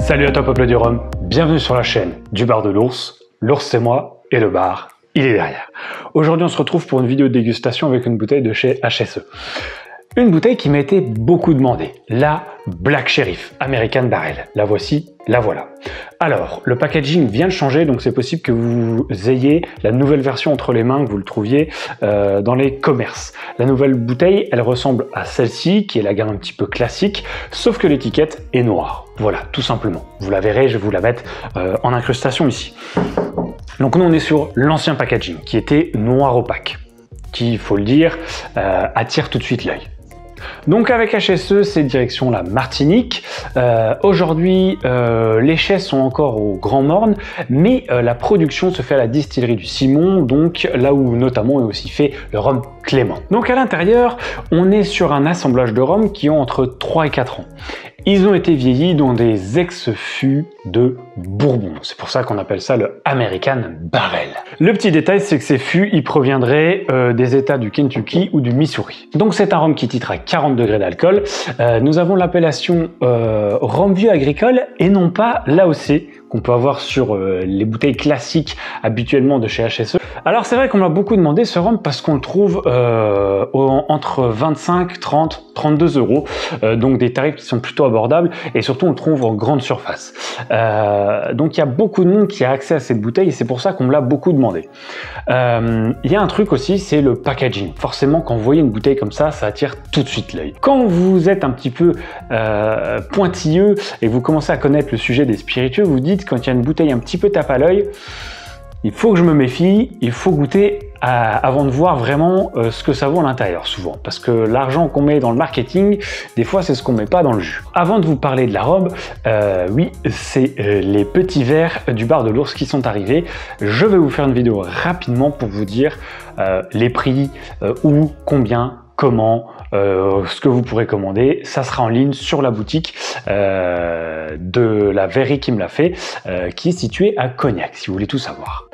Salut à toi peuple du rhum, bienvenue sur la chaîne du bar de l'ours. L'ours c'est moi et le bar, il est derrière. Aujourd'hui on se retrouve pour une vidéo de dégustation avec une bouteille de chez HSE. Une bouteille qui m'a été beaucoup demandée, la Black Sheriff American Barrel. La voici, la voilà. Alors, le packaging vient de changer, donc c'est possible que vous ayez la nouvelle version entre les mains, que vous le trouviez dans les commerces. La nouvelle bouteille, elle ressemble à celle-ci, qui est la gamme un petit peu classique, sauf que l'étiquette est noire. Voilà, tout simplement. Vous la verrez, je vais vous la mettre en incrustation ici. Donc nous, on est sur l'ancien packaging, qui était noir opaque, qui, il faut le dire, attire tout de suite l'œil. Donc avec HSE, c'est direction la Martinique. Aujourd'hui, les chais sont encore au Grand Morne, mais la production se fait à la distillerie du Simon, donc là où notamment est aussi fait le rhum Clément. Donc à l'intérieur, on est sur un assemblage de rhum qui ont entre 3 et 4 ans. Ils ont été vieillis dans des ex-fûts de Bourbon. C'est pour ça qu'on appelle ça le American Barrel. Le petit détail, c'est que ces fûts, ils proviendraient des États du Kentucky ou du Missouri. Donc c'est un rhum qui titre à 40 degrés d'alcool. Nous avons l'appellation rhum vieux agricole et non pas l'AOC qu'on peut avoir sur les bouteilles classiques habituellement de chez HSE. Alors c'est vrai qu'on m'a beaucoup demandé ce rhum parce qu'on le trouve entre 25, 30, 32 euros. Donc des tarifs qui sont plutôt abordables et surtout on le trouve en grande surface. Donc il y a beaucoup de monde qui a accès à cette bouteille et c'est pour ça qu'on me l'a beaucoup demandé. Il y a un truc aussi, c'est le packaging. Forcément quand vous voyez une bouteille comme ça attire tout de suite l'œil. Quand vous êtes un petit peu pointilleux et vous commencez à connaître le sujet des spiritueux, vous dites quand il y a une bouteille un petit peu tape à l'œil, il faut que je me méfie, il faut goûter avant de voir vraiment ce que ça vaut à l'intérieur souvent. Parce que l'argent qu'on met dans le marketing, des fois c'est ce qu'on met pas dans le jus. Avant de vous parler de la robe, oui, c'est les petits verres du bar de l'ours qui sont arrivés. Je vais vous faire une vidéo rapidement pour vous dire les prix, où, combien, comment, ce que vous pourrez commander. Ça sera en ligne sur la boutique de la verrerie qui me l'a fait, qui est située à Cognac, si vous voulez tout savoir.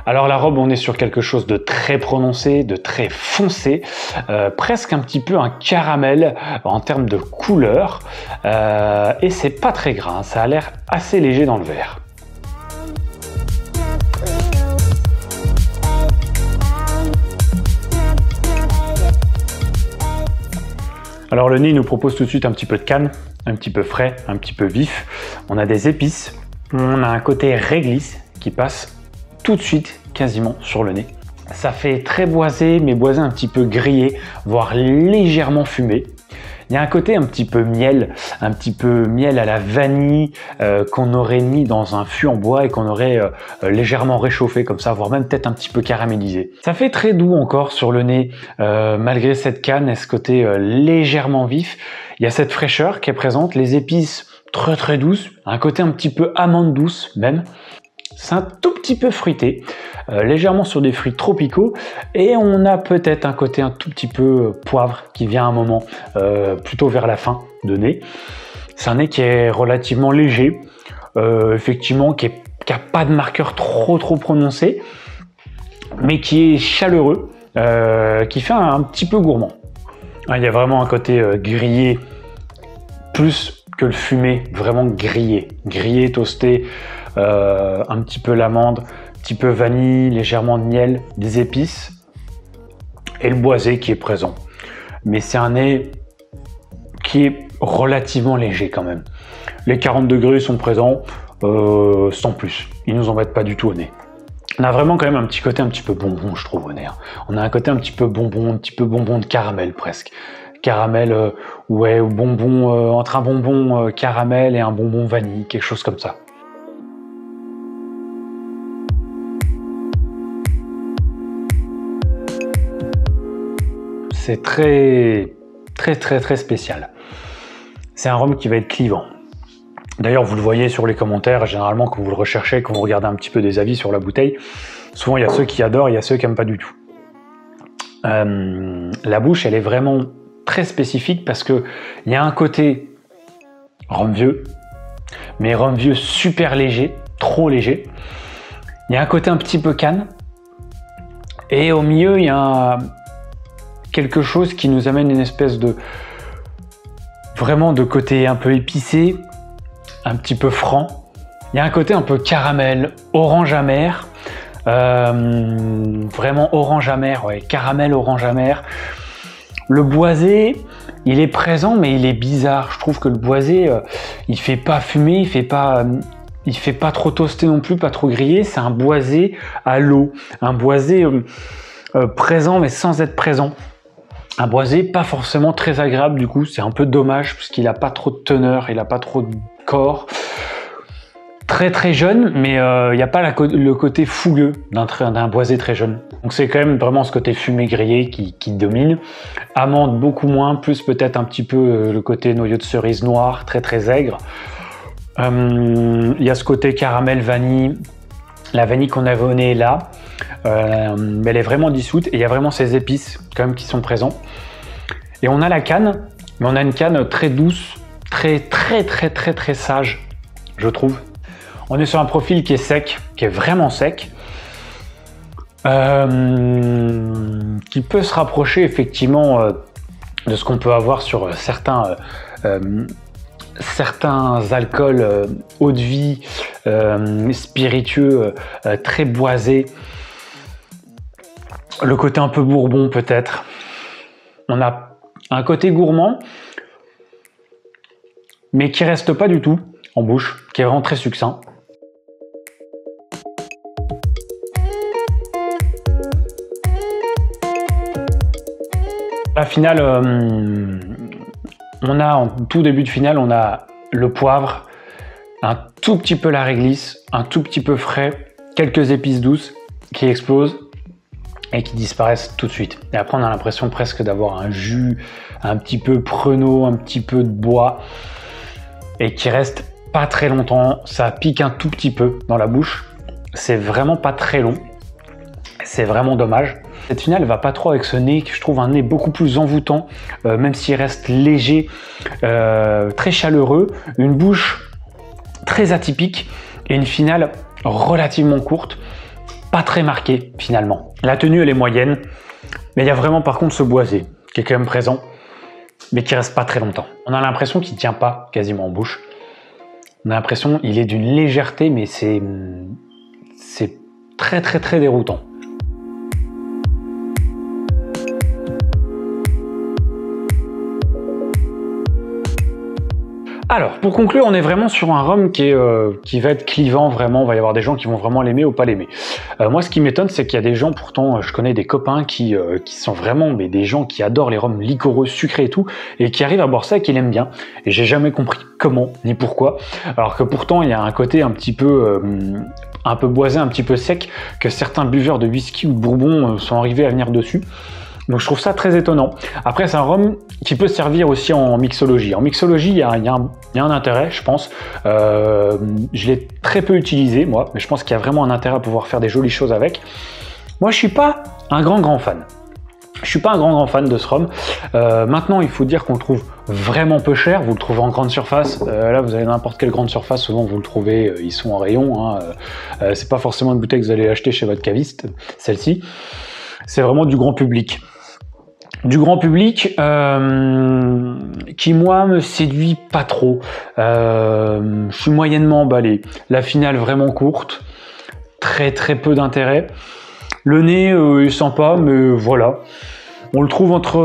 Alors la robe, on est sur quelque chose de très prononcé, de très foncé, presque un petit peu un caramel en termes de couleur, et c'est pas très gras, hein, ça a l'air assez léger dans le verre. Alors le nez nous propose tout de suite un petit peu de canne, un petit peu frais, un petit peu vif. On a des épices, on a un côté réglisse qui passe tout de suite quasiment sur le nez. Ça fait très boisé, mais boisé un petit peu grillé, voire légèrement fumé. Il y a un côté un petit peu miel à la vanille qu'on aurait mis dans un fût en bois et qu'on aurait légèrement réchauffé comme ça, voire même peut-être un petit peu caramélisé. Ça fait très doux encore sur le nez, malgré cette canne et ce côté légèrement vif. Il y a cette fraîcheur qui est présente, les épices très douces, un côté un petit peu amande douce même. C'est un tout petit peu fruité, légèrement sur des fruits tropicaux, et on a peut-être un côté un tout petit peu poivre qui vient à un moment, plutôt vers la fin de nez. C'est un nez qui est relativement léger, effectivement qui n'a pas de marqueur trop prononcé, mais qui est chaleureux, qui fait un petit peu gourmand. Il y a vraiment un côté grillé, plus que le fumé, vraiment grillé, toasté. Un petit peu l'amande, un petit peu vanille, légèrement de miel, des épices et le boisé qui est présent. Mais c'est un nez qui est relativement léger quand même. Les 40 degrés sont présents sans plus, ils nous embêtent pas du tout au nez. On a vraiment quand même un petit côté un petit peu bonbon, je trouve, au nez. On a un côté un petit peu bonbon de caramel presque. Caramel, ouais, ou bonbon, entre un bonbon caramel et un bonbon vanille, quelque chose comme ça. C'est très spécial. C'est un rhum qui va être clivant. D'ailleurs, vous le voyez sur les commentaires, généralement quand vous le recherchez, quand vous regardez un petit peu des avis sur la bouteille, souvent il y a ceux qui adorent, il y a ceux qui n'aiment pas du tout. La bouche, elle est vraiment très spécifique parce que il y a un côté rhum vieux, mais rhum vieux super léger, trop léger. Il y a un côté un petit peu canne, et au milieu il y a quelque chose qui nous amène une espèce de vraiment de côté un peu épicé, un petit peu franc. Il y a un côté un peu caramel, orange amer, vraiment orange amer, ouais, caramel orange amer. Le boisé, il est présent, mais il est bizarre. Je trouve que le boisé, il fait pas fumer, il fait pas trop toasté non plus, pas trop grillé. C'est un boisé à l'eau, un boisé présent, mais sans être présent. Un boisé pas forcément très agréable du coup. C'est un peu dommage parce qu'il a pas trop de teneur, il a pas trop de corps. Très très jeune, mais il n'y a pas le côté fougueux d'un boisé très jeune. Donc c'est quand même vraiment ce côté fumé grillé qui domine. Amande beaucoup moins, plus peut-être un petit peu le côté noyau de cerise noir, très très aigre. Il y a ce côté caramel vanille. La vanille qu'on avait au nez est là, mais elle est vraiment dissoute et il y a vraiment ces épices quand même qui sont présents. Et on a la canne, mais on a une canne très douce, très sage, je trouve. On est sur un profil qui est sec, qui est vraiment sec, qui peut se rapprocher effectivement de ce qu'on peut avoir sur certains alcools eau de vie, spiritueux, très boisés. Le côté un peu bourbon peut-être. On a un côté gourmand, mais qui reste pas du tout en bouche, qui est vraiment très succinct. La finale, on a en tout début de finale, on a le poivre, un tout petit peu la réglisse, un tout petit peu frais, quelques épices douces qui explosent et qui disparaissent tout de suite. Et après, on a l'impression presque d'avoir un jus un petit peu pruneau, un petit peu de bois et qui reste pas très longtemps. Ça pique un tout petit peu dans la bouche. C'est vraiment pas très long. C'est vraiment dommage. Cette finale va pas trop avec ce nez, que je trouve un nez beaucoup plus envoûtant, même s'il reste léger, très chaleureux, une bouche très atypique et une finale relativement courte, pas très marquée finalement. La tenue elle est moyenne, mais il y a vraiment par contre ce boisé qui est quand même présent, mais qui reste pas très longtemps. On a l'impression qu'il tient pas quasiment en bouche. On a l'impression qu'il est d'une légèreté, mais c'est très déroutant. Alors, pour conclure, on est vraiment sur un rhum qui va être clivant, vraiment. Il va y avoir des gens qui vont vraiment l'aimer ou pas l'aimer. Moi, ce qui m'étonne, c'est qu'il y a des gens, pourtant, je connais des copains qui sont vraiment des gens qui adorent les rhums liquoreux, sucrés et tout, et qui arrivent à boire ça et qui l'aiment bien. Et j'ai jamais compris comment, ni pourquoi. Alors que pourtant, il y a un côté un peu boisé, un petit peu sec, que certains buveurs de whisky ou de bourbon sont arrivés à venir dessus. Donc je trouve ça très étonnant. Après, c'est un rhum qui peut servir aussi en mixologie. En mixologie, il y a un intérêt, je pense. Je l'ai très peu utilisé, moi, mais je pense qu'il y a vraiment un intérêt à pouvoir faire des jolies choses avec. Moi, je suis pas un grand fan. Je suis pas un grand fan de ce rhum. Maintenant, il faut dire qu'on le trouve vraiment peu cher. Vous le trouvez en grande surface. Là, vous avez n'importe quelle grande surface. Souvent, vous le trouvez, ils sont en rayon. Hein. C'est pas forcément une bouteille que vous allez acheter chez votre caviste, celle-ci. C'est vraiment du grand public. Du grand public qui, moi, me séduit pas trop. Je suis moyennement emballé. La finale vraiment courte. Très peu d'intérêt. Le nez est sympa, mais voilà. On le trouve entre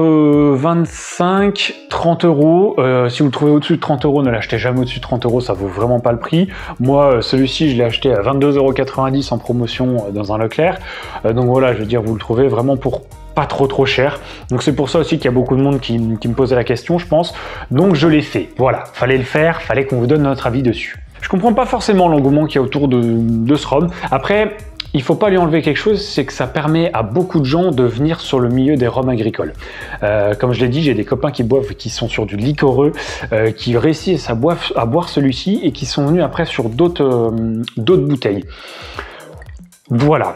25 et 30 euros. Si vous le trouvez au-dessus de 30 euros, ne l'achetez jamais au-dessus de 30 euros, ça vaut vraiment pas le prix. Moi, celui-ci, je l'ai acheté à 22,90 € en promotion dans un Leclerc. Donc voilà, je veux dire, vous le trouvez vraiment pour pas trop cher. Donc c'est pour ça aussi qu'il y a beaucoup de monde qui me posait la question, je pense. Donc je l'ai fait. Voilà, fallait le faire, fallait qu'on vous donne notre avis dessus. Je comprends pas forcément l'engouement qu'il y a autour de ce rhum. Après, il faut pas lui enlever quelque chose, c'est que ça permet à beaucoup de gens de venir sur le milieu des rhums agricoles. Comme je l'ai dit, j'ai des copains qui boivent, qui sont sur du liquoreux, qui réussissent à boire celui-ci et qui sont venus après sur d'autres bouteilles. Voilà.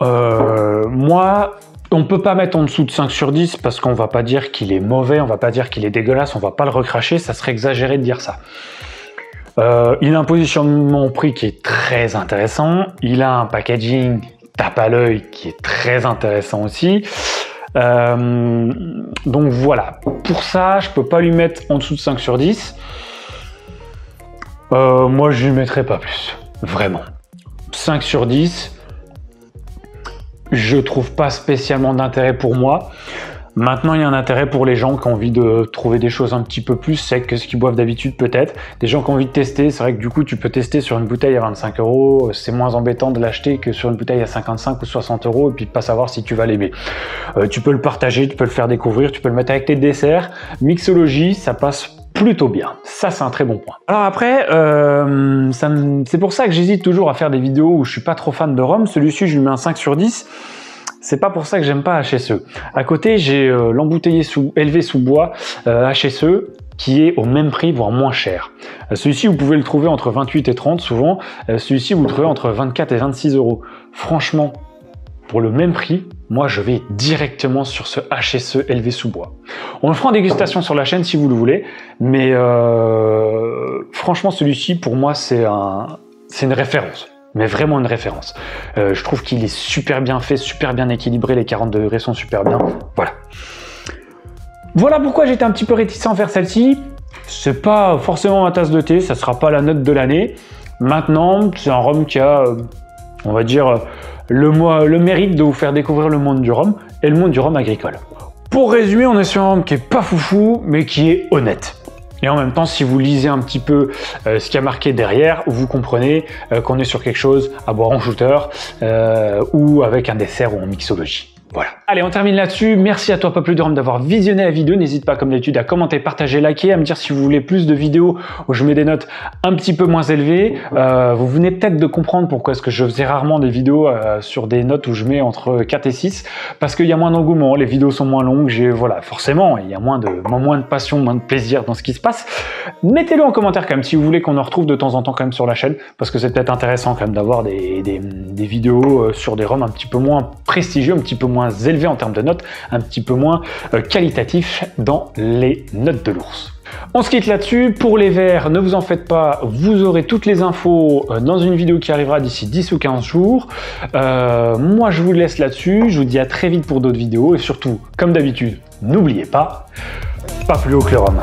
Moi, on peut pas mettre en dessous de 5 sur 10 parce qu'on va pas dire qu'il est mauvais, on va pas dire qu'il est dégueulasse, on va pas le recracher, ça serait exagéré de dire ça. Il a un positionnement prix qui est très intéressant, il a un packaging tape à l'œil qui est très intéressant aussi. Donc voilà, pour ça, je peux pas lui mettre en dessous de 5 sur 10. Moi, je lui mettrai pas plus, vraiment. 5 sur 10, je trouve pas spécialement d'intérêt pour moi. Maintenant, il y a un intérêt pour les gens qui ont envie de trouver des choses un petit peu plus secs que ce qu'ils boivent d'habitude peut-être. Des gens qui ont envie de tester, c'est vrai que du coup, tu peux tester sur une bouteille à 25 €. C'est moins embêtant de l'acheter que sur une bouteille à 55 ou 60 € et puis de pas savoir si tu vas l'aimer. Tu peux le partager, tu peux le faire découvrir, tu peux le mettre avec tes desserts. Mixologie, ça passe plutôt bien. Ça, c'est un très bon point. Alors après, c'est pour ça que j'hésite toujours à faire des vidéos où je suis pas trop fan de rhum. Celui-ci, je lui mets un 5 sur 10. C'est pas pour ça que j'aime pas HSE. À côté, j'ai l'embouteillé élevé sous bois HSE qui est au même prix, voire moins cher. Celui-ci, vous pouvez le trouver entre 28 et 30 souvent. Celui-ci, vous le trouvez entre 24 et 26 €. Franchement, pour le même prix, moi, je vais directement sur ce HSE élevé sous bois. On le fera en dégustation sur la chaîne si vous le voulez, mais franchement, celui-ci, pour moi, c'est une référence. Mais vraiment une référence. Je trouve qu'il est super bien fait, super bien équilibré, les 40 degrés sont super bien. Voilà. Voilà pourquoi j'étais un petit peu réticent vers celle-ci. C'est pas forcément ma tasse de thé, ça sera pas la note de l'année. Maintenant, c'est un rhum qui a, on va dire, le mérite de vous faire découvrir le monde du rhum et le monde du rhum agricole. Pour résumer, on est sur un rhum qui est pas foufou, mais qui est honnête. Et en même temps, si vous lisez un petit peu ce qu'il y a marqué derrière, vous comprenez qu'on est sur quelque chose à boire en shooter ou avec un dessert ou en mixologie. Voilà. Allez, on termine là-dessus. Merci à toi, Peuple de Rhum, d'avoir visionné la vidéo. N'hésite pas, comme d'habitude, à commenter, partager, liker, à me dire si vous voulez plus de vidéos où je mets des notes un petit peu moins élevées. Vous venez peut-être de comprendre pourquoi est-ce que je faisais rarement des vidéos sur des notes où je mets entre 4 et 6. Parce qu'il y a moins d'engouement, les vidéos sont moins longues. Voilà, forcément, il y a moins de passion, moins de plaisir dans ce qui se passe. Mettez-le en commentaire quand même si vous voulez qu'on en retrouve de temps en temps quand même sur la chaîne. Parce que c'est peut-être intéressant quand même d'avoir des vidéos sur des rhums un petit peu moins prestigieux, un petit peu moins élevé en termes de notes, un petit peu moins qualitatif dans les notes de l'ours. On se quitte là-dessus. Pour les verres, ne vous en faites pas, vous aurez toutes les infos dans une vidéo qui arrivera d'ici 10 ou 15 jours. Moi, je vous laisse là-dessus. Je vous dis à très vite pour d'autres vidéos et surtout, comme d'habitude, n'oubliez pas, pas plus haut que le rhum.